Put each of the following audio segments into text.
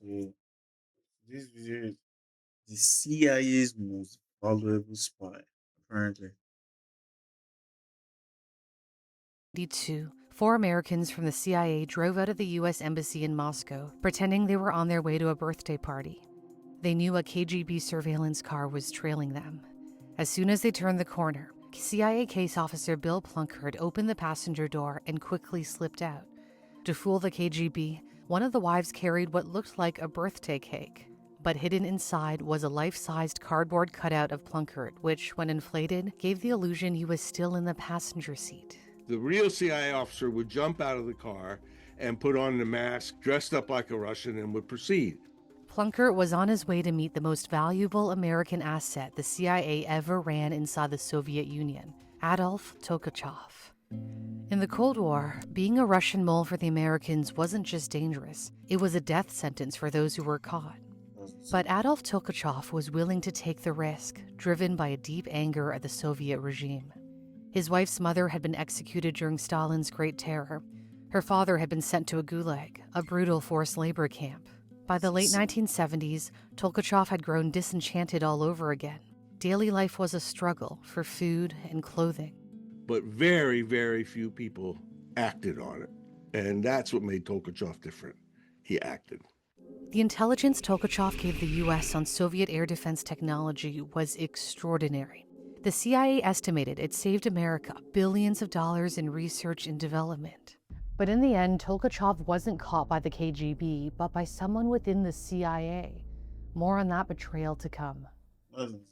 So this video is the CIA's most valuable spy, apparently. 1992, four Americans from the CIA drove out of the U.S. Embassy in Moscow, pretending they were on their way to a birthday party. They knew a KGB surveillance car was trailing them. As soon as they turned the corner, CIA case officer Bill Plunkett opened the passenger door and quickly slipped out. To fool the KGB, one of the wives carried what looked like a birthday cake. But hidden inside was a life-sized cardboard cutout of Plunkett, which, when inflated, gave the illusion he was still in the passenger seat. The real CIA officer would jump out of the car and put on the mask, dressed up like a Russian, and would proceed. Plunkett was on his way to meet the most valuable American asset the CIA ever ran inside the Soviet Union, Adolf Tolkachev. In the Cold War, being a Russian mole for the Americans wasn't just dangerous, it was a death sentence for those who were caught. But Adolf Tolkachev was willing to take the risk, driven by a deep anger at the Soviet regime. His wife's mother had been executed during Stalin's Great Terror. Her father had been sent to a gulag, a brutal forced labor camp. By the late 1970s, Tolkachev had grown disenchanted all over again. Daily life was a struggle for food and clothing. But very, very few people acted on it. And that's what made Tolkachev different. He acted. The intelligence Tolkachev gave the U.S. on Soviet air defense technology was extraordinary. The CIA estimated it saved America billions of dollars in research and development. But in the end, Tolkachev wasn't caught by the KGB, but by someone within the CIA. More on that betrayal to come.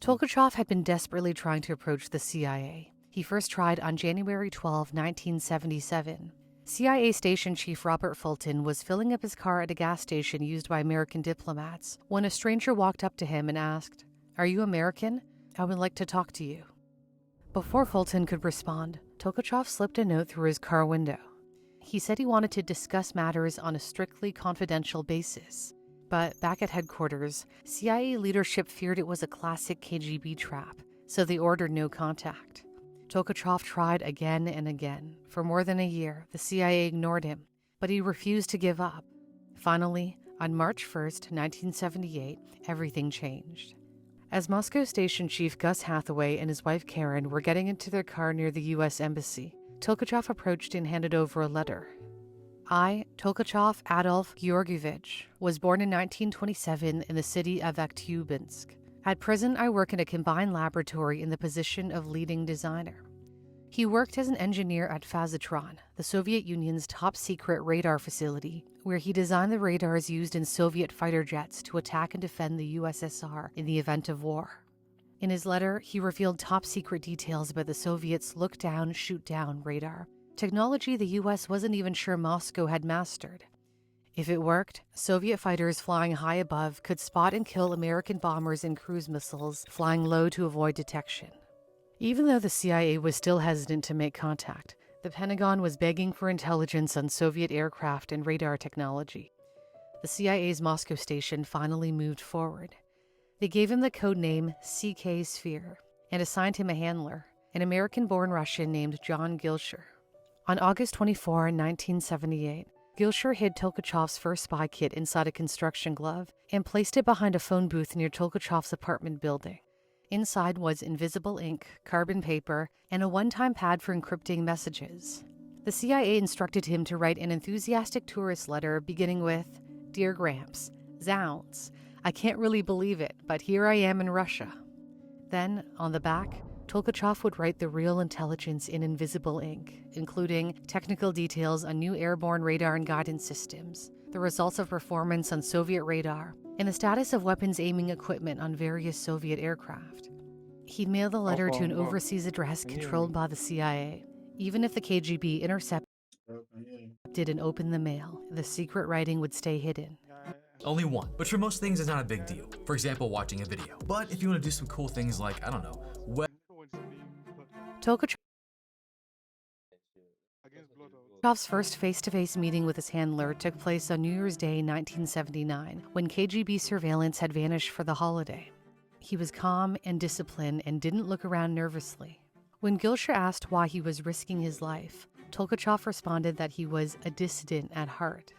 Tolkachev had been desperately trying to approach the CIA. He first tried on January 12, 1977. CIA Station Chief Robert Fulton was filling up his car at a gas station used by American diplomats when a stranger walked up to him and asked, "Are you American? I would like to talk to you." Before Fulton could respond, Tolkachev slipped a note through his car window. He said he wanted to discuss matters on a strictly confidential basis. But back at headquarters, CIA leadership feared it was a classic KGB trap, so they ordered no contact. Tolkachev tried again and again. For more than a year, the CIA ignored him, but he refused to give up. Finally, on March 1st, 1978, everything changed. As Moscow Station Chief Gus Hathaway and his wife Karen were getting into their car near the U.S. Embassy, Tolkachev approached and handed over a letter. I, Tolkachev Adolf Georgievich, was born in 1927 in the city of Aktyubinsk. At present, I work in a combined laboratory in the position of leading designer. He worked as an engineer at Fazatron, the Soviet Union's top-secret radar facility, where he designed the radars used in Soviet fighter jets to attack and defend the USSR in the event of war. In his letter, he revealed top-secret details about the Soviets' look-down, shoot-down radar, technology the US wasn't even sure Moscow had mastered. If it worked, Soviet fighters flying high above could spot and kill American bombers and cruise missiles flying low to avoid detection. Even though the CIA was still hesitant to make contact, the Pentagon was begging for intelligence on Soviet aircraft and radar technology. The CIA's Moscow station finally moved forward. They gave him the code name CK Sphere and assigned him a handler, an American-born Russian named John Gilsher. On August 24, 1978, Gilsher hid Tolkachev's first spy kit inside a construction glove and placed it behind a phone booth near Tolkachev's apartment building. Inside was invisible ink, carbon paper, and a one-time pad for encrypting messages. The CIA instructed him to write an enthusiastic tourist letter beginning with, "Dear Gramps, zounds, I can't really believe it, but here I am in Russia." Then, on the back, Tolkachev would write the real intelligence in invisible ink, including technical details on new airborne radar and guidance systems, the results of performance on Soviet radar, and the status of weapons aiming equipment on various Soviet aircraft. He'd mail the letter to an overseas address controlled by the CIA. Even if the KGB intercepted and opened the mail, the secret writing would stay hidden. Only one, which for most things is not a big deal. For example, watching a video. But if you want to do some cool things like, I don't know, Tolkachev's first face-to-face meeting with his handler took place on New Year's Day 1979, when KGB surveillance had vanished for the holiday. He was calm and disciplined and didn't look around nervously. When Gilsher asked why he was risking his life, Tolkachev responded that he was a dissident at heart.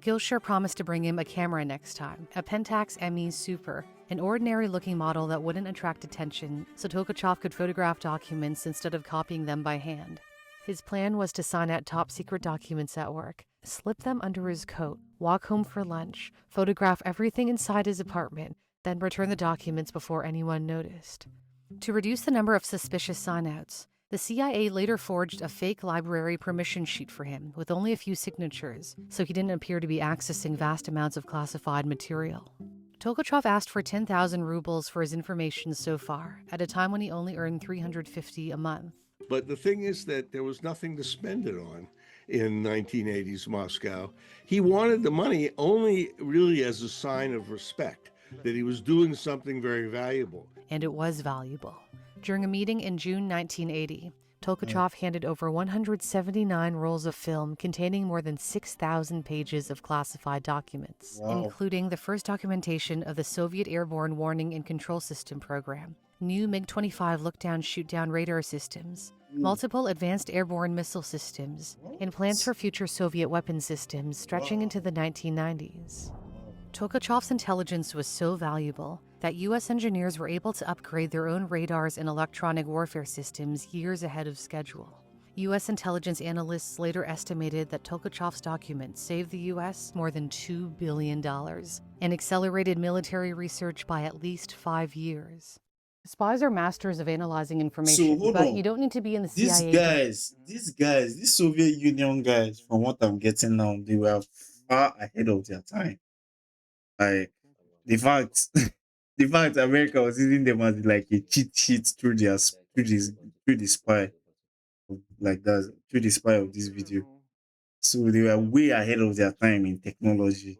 Gilshire promised to bring him a camera next time, a Pentax ME Super, an ordinary-looking model that wouldn't attract attention, so Tolkachev could photograph documents instead of copying them by hand. His plan was to sign out top-secret documents at work, slip them under his coat, walk home for lunch, photograph everything inside his apartment, then return the documents before anyone noticed. To reduce the number of suspicious sign-outs, the CIA later forged a fake library permission sheet for him with only a few signatures, so he didn't appear to be accessing vast amounts of classified material. Tolkachev asked for 10,000 rubles for his information so far, at a time when he only earned 350 a month. But the thing is that there was nothing to spend it on in 1980s Moscow. He wanted the money only really as a sign of respect, that he was doing something very valuable. And it was valuable. During a meeting in June 1980, Tolkachev handed over 179 rolls of film containing more than 6,000 pages of classified documents, including the first documentation of the Soviet Airborne Warning and Control System program, new MiG-25 look-down shoot-down radar systems, multiple advanced airborne missile systems, and plans for future Soviet weapon systems stretching into the 1990s. Tolkachev's intelligence was so valuable that U.S. engineers were able to upgrade their own radars and electronic warfare systems years ahead of schedule. U.S. intelligence analysts later estimated that Tolkachev's documents saved the U.S. more than $2 billion and accelerated military research by at least 5 years. Spies are masters of analyzing information, hold but on. you don't need to be in the These CIA. these Soviet Union guys, from what I'm getting now, they were far ahead of their time. Like the fact, the fact America was using them as like a cheat sheet through the spy, like that through the spy of this video. So they were way ahead of their time in technology,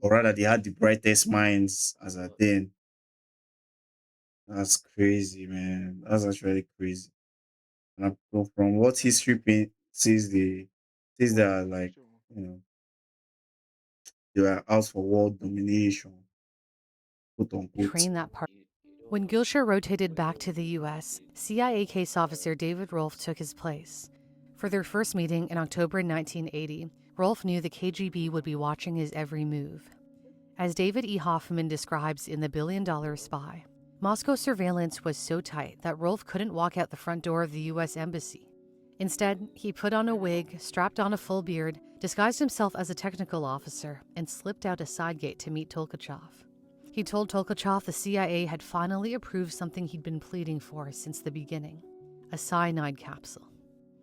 or rather, they had the brightest minds as at then. That's crazy, man. That's actually crazy. And from what history says, they are like, you know, they were out for world domination, quote unquote. Train that part. When Gilshire rotated back to the U.S., CIA case officer David Rolfe took his place. For their first meeting in October 1980, Rolfe knew the KGB would be watching his every move. As David E. Hoffman describes in The $1 Billion Spy, Moscow surveillance was so tight that Rolfe couldn't walk out the front door of the U.S. Embassy. Instead, he put on a wig, strapped on a full beard, disguised himself as a technical officer, and slipped out a side gate to meet Tolkachev. He told Tolkachev the CIA had finally approved something he'd been pleading for since the beginning, a cyanide capsule.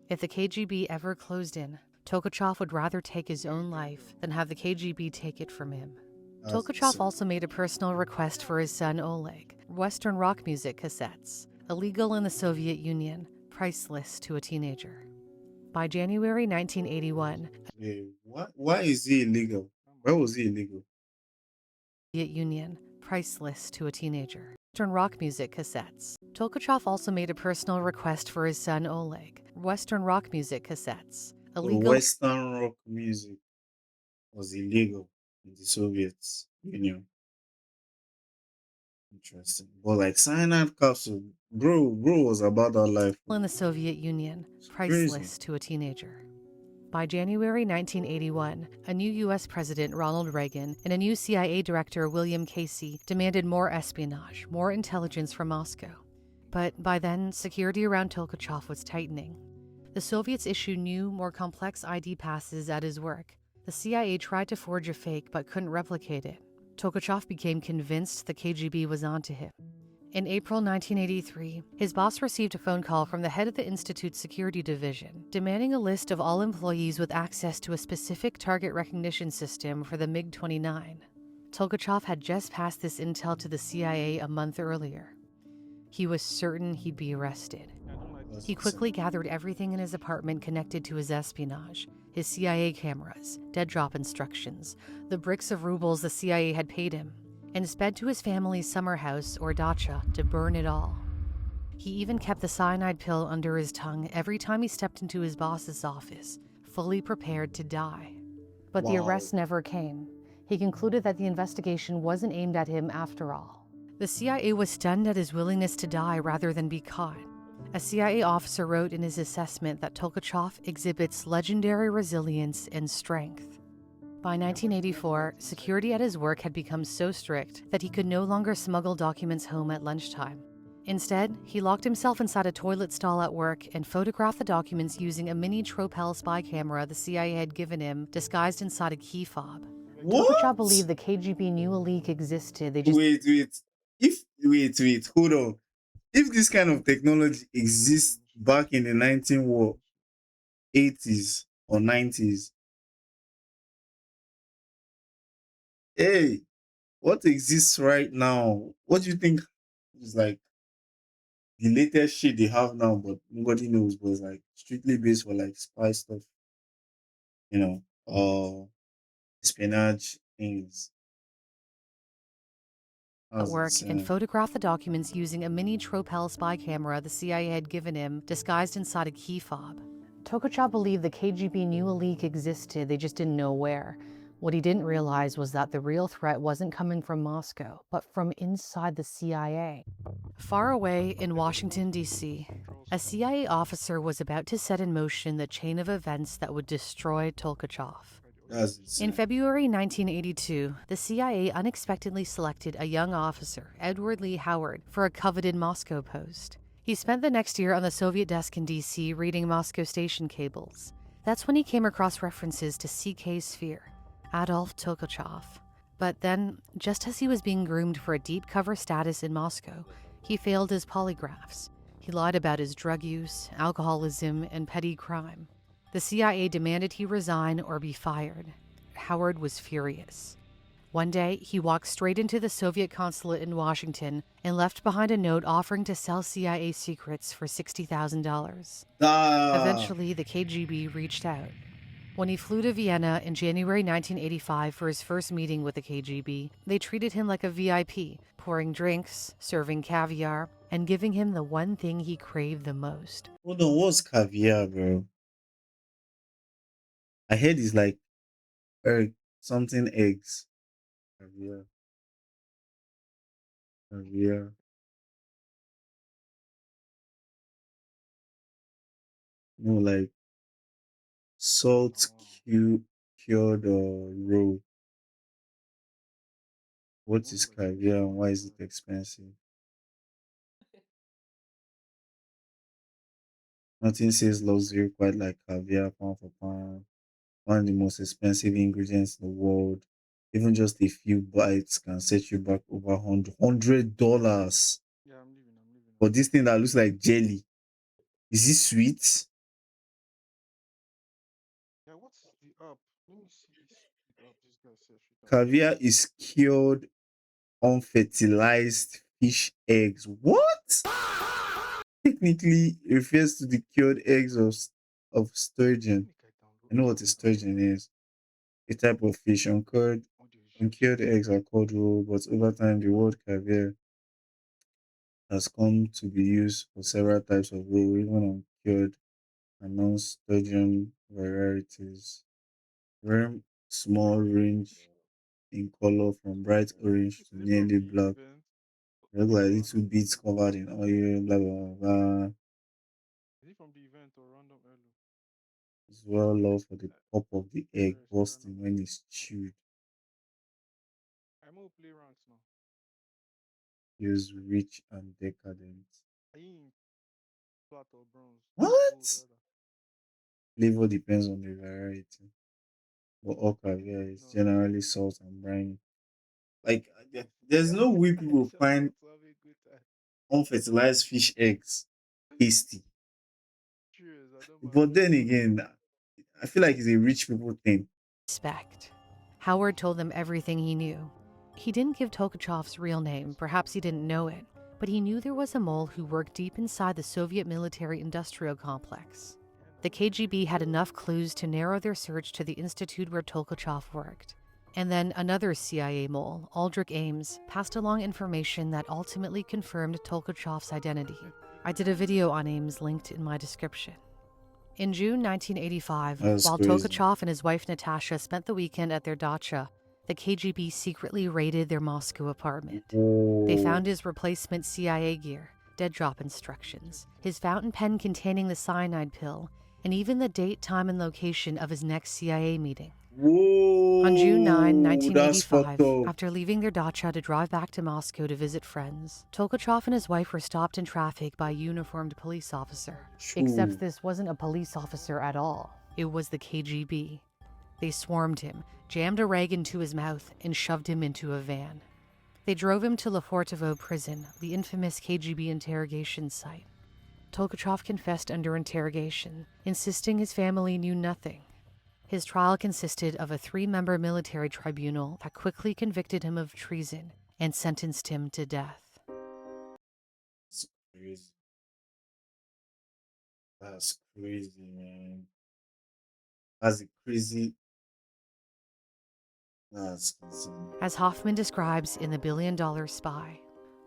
If the KGB ever closed in, Tolkachev would rather take his own life than have the KGB take it from him. Tolkachev also made a personal request for his son Oleg, Western rock music cassettes, illegal in the Soviet Union, priceless to a teenager. By January 1981, Why is he illegal? Why was he illegal? Soviet Union, priceless to a teenager. Western rock music cassettes. Tolkachev also made a personal request for his son Oleg, Western rock music cassettes, illegal. Western rock music was illegal in the Soviet Union. Interesting. But like cyanide capsule, bro was about that life. In the Soviet Union, crazy. priceless to a teenager. By January 1981, a new U.S. President, Ronald Reagan, and a new CIA Director, William Casey, demanded more espionage, more intelligence from Moscow. But by then, security around Tolkachev was tightening. The Soviets issued new, more complex ID passes at his work. The CIA tried to forge a fake but couldn't replicate it. Tolkachev became convinced the KGB was onto him. In April 1983, his boss received a phone call from the head of the Institute's security division, demanding a list of all employees with access to a specific target recognition system for the MiG-29. Tolkachev had just passed this intel to the CIA a month earlier. He was certain he'd be arrested. He quickly gathered everything in his apartment connected to his espionage, his CIA cameras, dead drop instructions, the bricks of rubles the CIA had paid him, and sped to his family's summer house or dacha to burn it all. He even kept the cyanide pill under his tongue every time he stepped into his boss's office, fully prepared to die. But the arrest never came. He concluded that the investigation wasn't aimed at him after all. The CIA was stunned at his willingness to die rather than be caught. A CIA officer wrote in his assessment that Tolkachev exhibits legendary resilience and strength. By 1984, security at his work had become so strict that he could no longer smuggle documents home at lunchtime. Instead, he locked himself inside a toilet stall at work and photographed the documents using a mini Tropel spy camera the CIA had given him, disguised inside a key fob. Tolkachev What? believed the KGB knew a leak existed. They just Wait, hold on. If this kind of technology exists back in the 1980s or 90s, hey, what exists right now? What do you think is like the latest shit they have now, but nobody knows, but it's like strictly based for like spy stuff, or espionage things. at That's work and insane. photographed the documents using a mini Tropel spy camera the CIA had given him, disguised inside a key fob. Tolkachev believed the KGB knew a leak existed, they just didn't know where. What he didn't realize was that the real threat wasn't coming from Moscow, but from inside the CIA. Far away in Washington, D.C., a CIA officer was about to set in motion the chain of events that would destroy Tolkachev. That's In insane. February 1982, the CIA unexpectedly selected a young officer, Edward Lee Howard, for a coveted Moscow post. He spent the next year on the Soviet desk in D.C. reading Moscow station cables. That's when he came across references to CK Sphere, Adolf Tolkachev. But then, just as he was being groomed for a deep cover status in Moscow, he failed his polygraphs. He lied about his drug use, alcoholism, and petty crime. The CIA demanded he resign or be fired. Howard was furious. One day, he walked straight into the Soviet consulate in Washington and left behind a note offering to sell CIA secrets for $60,000. Ah, Eventually, the KGB reached out. When he flew to Vienna in January 1985 for his first meeting with the KGB, they treated him like a VIP, pouring drinks, serving caviar, and giving him the one thing he craved the most. hold on, what's caviar, bro? I heard it's like something eggs. Caviar, caviar. No, like salt cured or raw. What is caviar and why is it expensive? Nothing says luxury quite like caviar, pound for pound. One of the most expensive ingredients in the world. Even just a few bites can set you back over $100. For this thing that looks like jelly. Is it sweet? Caviar is cured unfertilized fish eggs. What? Technically refers to the cured eggs of sturgeon. I know what a sturgeon is. A type of fish. Uncured eggs are called raw, but over time the word caviar has come to be used for several types of raw, even uncured and non-sturgeon varieties. Very small range in color from bright orange to nearly black. They look like little beads covered in oil, blah blah blah. It's well loved for the pop of the egg bursting when it's chewed. Feels rich and decadent. What? Flavor depends on the variety, but all caviar is generally salt and briny. Like there's no way people find unfertilized fish eggs tasty. But then again, I feel like it's a rich people thing. Respect. Howard told them everything he knew. He didn't give Tolkachev's real name, perhaps he didn't know it, but he knew there was a mole who worked deep inside the Soviet military-industrial complex. The KGB had enough clues to narrow their search to the institute where Tolkachev worked. And then another CIA mole, Aldrich Ames, passed along information that ultimately confirmed Tolkachev's identity. I did a video on Ames linked in my description. In June 1985, That's while crazy. Tolkachev and his wife Natasha spent the weekend at their dacha, the KGB secretly raided their Moscow apartment. They found his replacement CIA gear, dead drop instructions, his fountain pen containing the cyanide pill, and even the date, time, and location of his next CIA meeting. Whoa. On June 9, That's fucked 1985, up. after leaving their dacha to drive back to Moscow to visit friends, Tolkachev and his wife were stopped in traffic by a uniformed police officer. Except Shoo. this wasn't a police officer at all. It was the KGB. They swarmed him, jammed a rag into his mouth, and shoved him into a van. They drove him to Lefortovo prison, the infamous KGB interrogation site. Tolkachev confessed under interrogation, insisting his family knew nothing. His trial consisted of a 3-member military tribunal that quickly convicted him of treason and sentenced him to death. That's crazy. That's crazy, man. That's a crazy. That's insane. As Hoffman describes in The $1 Billion Spy,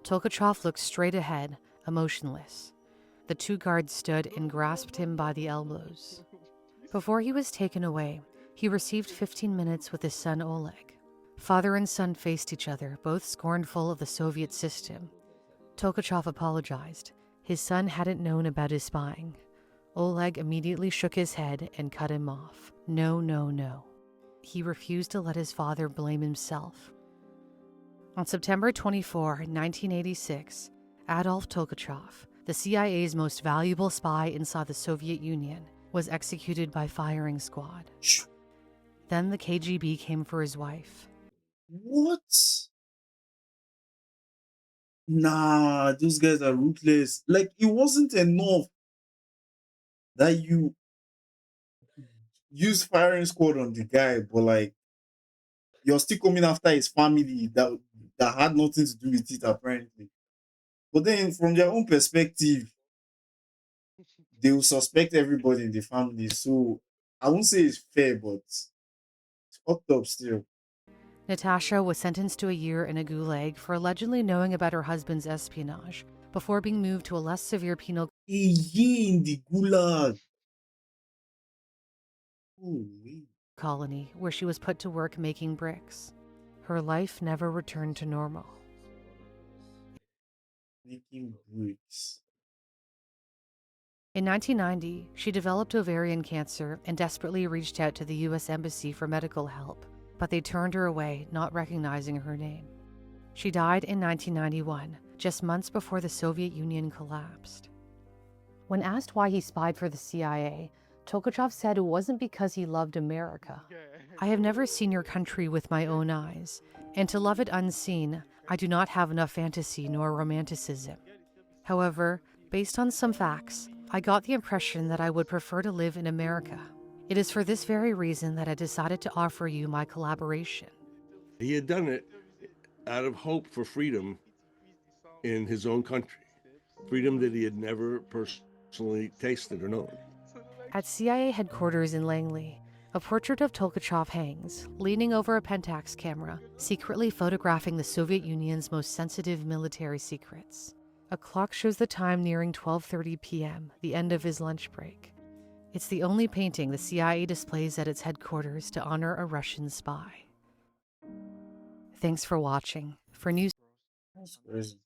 Tolkachev looked straight ahead, emotionless. The 2 guards stood and grasped him by the elbows. Before he was taken away, he received 15 minutes with his son Oleg. Father and son faced each other, both scornful of the Soviet system. Tolkachev apologized. His son hadn't known about his spying. Oleg immediately shook his head and cut him off. No, no, no. He refused to let his father blame himself. On September 24, 1986, Adolf Tolkachev, the CIA's most valuable spy inside the Soviet Union, was executed by firing squad. Shh. Then the KGB came for his wife. What? Nah, those guys are ruthless. Like, it wasn't enough that you use firing squad on the guy, but like, you're still coming after his family that had nothing to do with it, apparently. But then, from their own perspective, they will suspect everybody in the family. So, I won't say it's fair, but it's fucked up still. Natasha was sentenced to a year in a gulag for allegedly knowing about her husband's espionage before being moved to a less severe penal A year in the gulag. Holy. colony where she was put to work making bricks. Her life never returned to normal. Making bricks. In 1990, she developed ovarian cancer and desperately reached out to the U.S. Embassy for medical help, but they turned her away, not recognizing her name. She died in 1991, just months before the Soviet Union collapsed. When asked why he spied for the CIA, Tolkachev said it wasn't because he loved America. I have never seen your country with my own eyes, and to love it unseen, I do not have enough fantasy nor romanticism. However, based on some facts, I got the impression that I would prefer to live in America. It is for this very reason that I decided to offer you my collaboration. He had done it out of hope for freedom in his own country, freedom that he had never personally tasted or known. At CIA headquarters in Langley, a portrait of Tolkachev hangs, leaning over a Pentax camera, secretly photographing the Soviet Union's most sensitive military secrets. A clock shows the time nearing 12:30 p.m., the end of his lunch break. It's the only painting the CIA displays at its headquarters to honor a Russian spy. Thanks for watching. For news That's crazy.